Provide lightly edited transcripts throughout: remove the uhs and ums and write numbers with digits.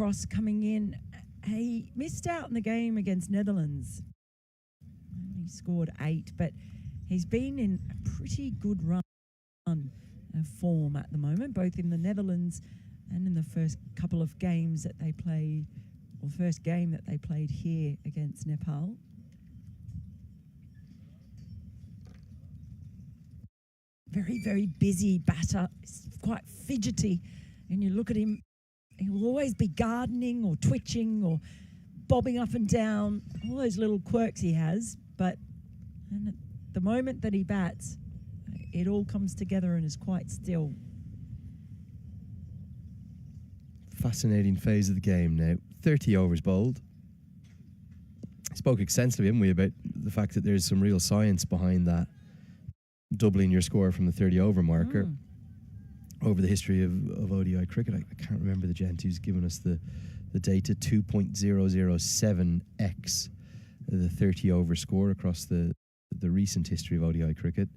cross coming in. He missed out in the game against Netherlands. He scored 8, but he's been in a pretty good run of form at the moment, both in the Netherlands and in the first couple of games that they played, or first game that they played here against Nepal. Very, very busy batter. He's quite fidgety. And you look at him, he'll always be gardening or twitching or bobbing up and down, all those little quirks he has. But at the moment that he bats, it all comes together and is quite still. Fascinating phase of the game now. 30 overs bowled. Spoke extensively, haven't we, about the fact that there's some real science behind that, doubling your score from the 30-over marker over the history of ODI cricket. I can't remember the gent who's given us the data. 2.007x the 30-over score across the recent history of ODI cricket.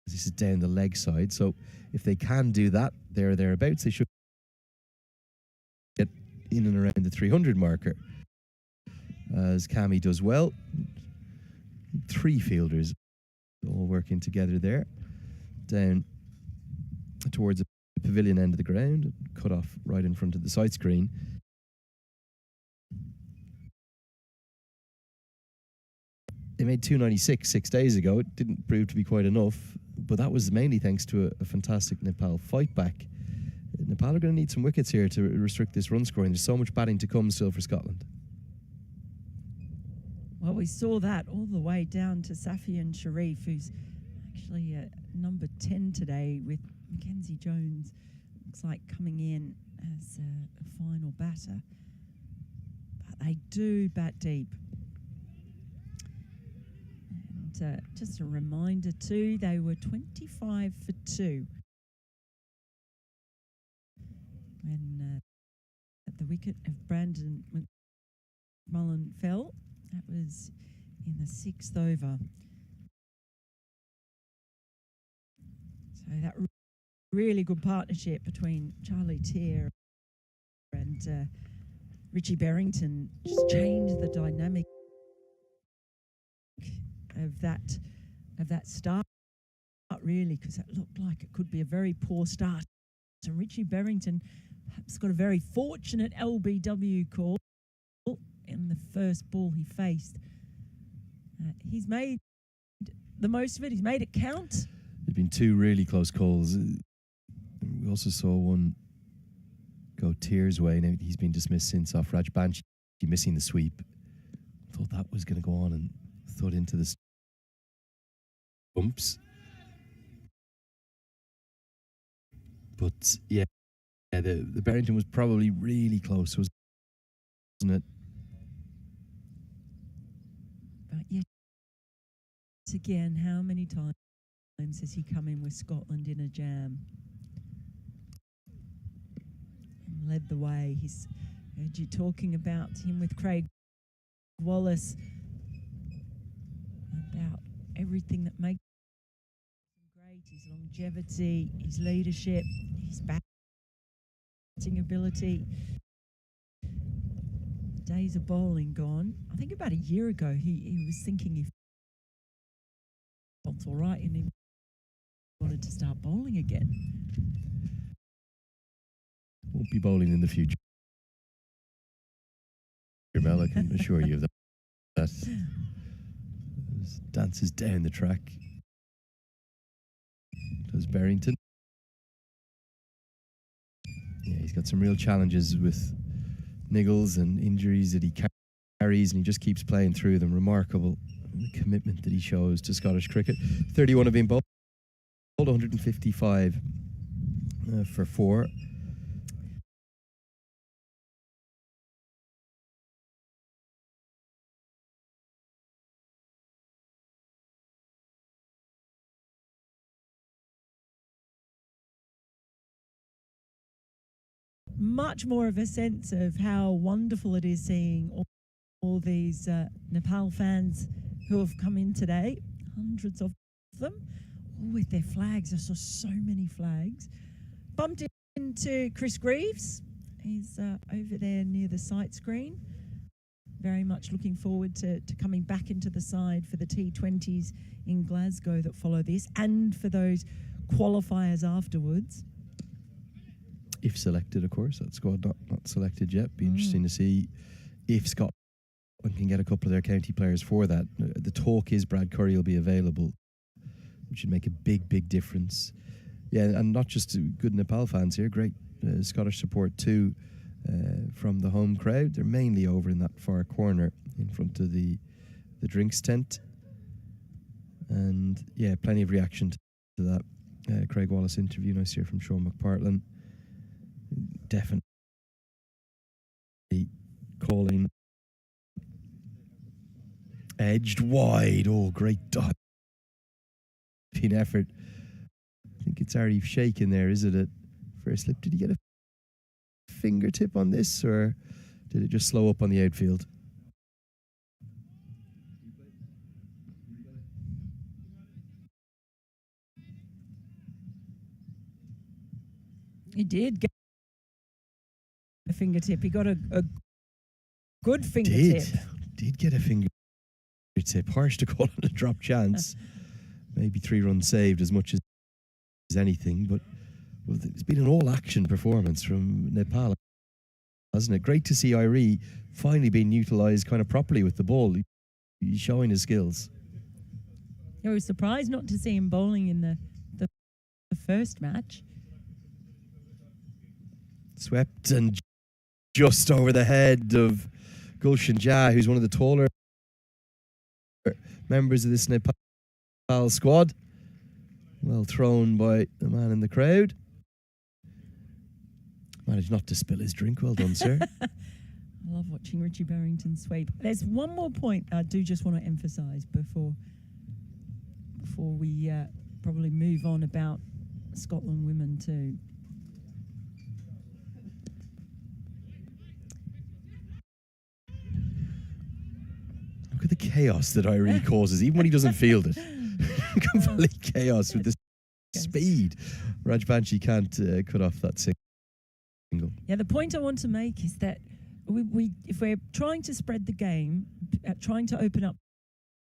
This is down the leg side, so if they can do that there or thereabouts, they should get in and around the 300 marker, as Cammy does well. 3 fielders all working together there, down towards the pavilion end of the ground, cut off right in front of the side screen. They made 296 6 days ago. It didn't prove to be quite enough, but that was mainly thanks to a fantastic Nepal fight back. Nepal are going to need some wickets here to restrict this run scoring. There's so much batting to come still for Scotland. Well, we saw that all the way down to Safian Sharif, who's actually number 10 today, with Mackenzie Jones, looks like, coming in as a final batter. But they do bat deep. And just a reminder too, they were 25 for 2 when the wicket of Brandon McMullen fell. That was in the 6th over. So that really good partnership between Charlie Teare and Richie Berrington just changed the dynamic of that start, really, because it looked like it could be a very poor start. So Richie Berrington perhaps got a very fortunate LBW call in the first ball he faced. He's made the most of it. He's made it count. There's been 2 really close calls. We also saw one go Tears' way. Now he's been dismissed since off Raj Banshi missing the sweep. Thought that was going to go on and thud into the bumps. But yeah, the Berrington was probably really close, wasn't it? But yes, again, how many times has he come in with Scotland in a jam and led the way? He's heard you talking about him with Craig Wallace, about everything that makes him great: his longevity, his leadership, his batting ability. Days of bowling gone. I think about a year ago he was thinking if it's all right and he wanted to start bowling again. Won't be bowling in the future, Mel, I can assure you of that. Dances down the track. Does Berrington. Yeah, he's got some real challenges with niggles and injuries that he carries, and he just keeps playing through them. Remarkable the commitment that he shows to Scottish cricket. 31 have been bowled, 155 for 4. Much more of a sense of how wonderful it is seeing all these Nepal fans who have come in today, hundreds of them, all with their flags. I saw so many flags. Bumped to Chris Greaves. He's over there near the sight screen. Very much looking forward to coming back into the side for the T20s in Glasgow that follow this, and for those qualifiers afterwards. If selected, of course. That squad not selected yet. Be interesting to see if Scotland can get a couple of their county players for that. The talk is Brad Curry will be available, which would make a big difference. Yeah, and not just good Nepal fans here, great Scottish support too from the home crowd. They're mainly over in that far corner in front of the drinks tent. And yeah, plenty of reaction to that Craig Wallace interview. Nice to hear from Sean McPartlan. Definitely calling edged wide. Oh, great diving effort. I think it's Arif shaking there, is it? At first slip. Did he get a fingertip on this, or did it just slow up on the outfield? He did get a fingertip. He got a good fingertip. Did get a fingertip. Harsh to call it a drop chance. Maybe 3 runs saved as much as anything, but it's been an all-action performance from Nepal, hasn't it? Great to see Irie finally being utilised kind of properly with the ball. He's showing his skills. I was surprised not to see him bowling in the first match. Swept and just over the head of Gulshan Jha, who's one of the taller members of this Nepal squad. Well thrown by the man in the crowd. Managed not to spill his drink. Well done, sir. I love watching Richie Barrington sweep. There's one more point I do just want to emphasise before we probably move on about Scotland women too. Look at the chaos that Irie causes, even when he doesn't field it. Complete chaos with this speed. Rajbanshi can't cut off that single. Yeah, the point I want to make is that we if we're trying to spread the game, trying to open up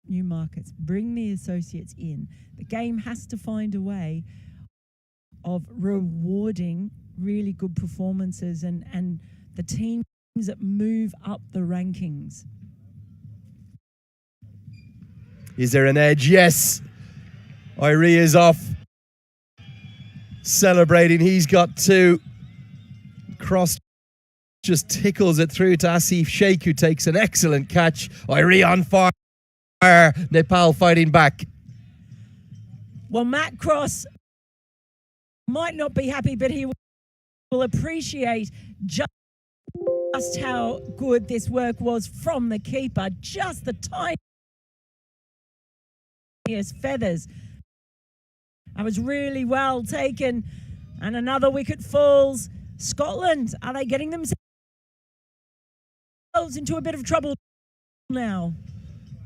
new markets, bring the associates in, the game has to find a way of rewarding really good performances and the teams that move up the rankings. Is there an edge? Yes. Irie is off. Celebrating. He's got 2. Cross just tickles it through to Asif Sheikh, who takes an excellent catch. Irie on fire. Nepal fighting back. Well, Matt Cross might not be happy, but he will appreciate just how good this work was from the keeper. Just the tiniest feathers. That was really well taken. And another wicket falls. Scotland, are they getting themselves into a bit of trouble now?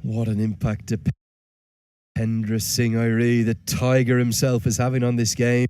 What an impact Dipendra Singh Irie, the tiger himself, is having on this game.